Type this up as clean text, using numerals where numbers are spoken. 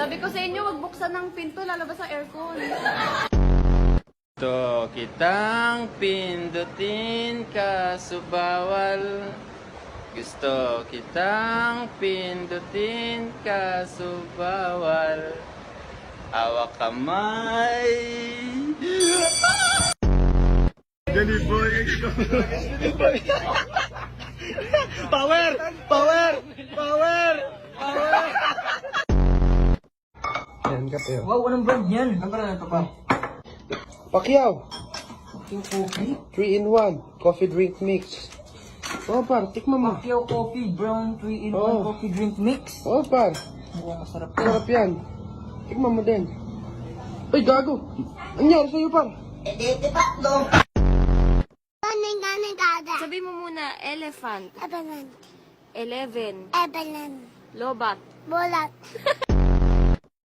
Sabi ko sa inyo, wag buksan ng pinto, lalabas ang aircon. Gusto kitang pindutin kaso bawal. Gusto kitang pindutin kaso bawal. Hawak kamay. Gani boy. Power! Power! Power! Power! Yan kape. Wow, anong brand yan? Anong brand ito pa? Pacquiao, Pacquiao Coffee? 3-in-1, coffee drink mix. Oh, par, tikman mo. Pacquiao Coffee, brown 3-in-1 Oh. coffee drink mix. Oh, par, Mukhang masarap yan. sarap yan. Tikman mo din. Ay, gago. Anyari sa'yo, par? Sabi mo muna, elephant. Ebelan. 11. Ebelan. Lobat. Bulat.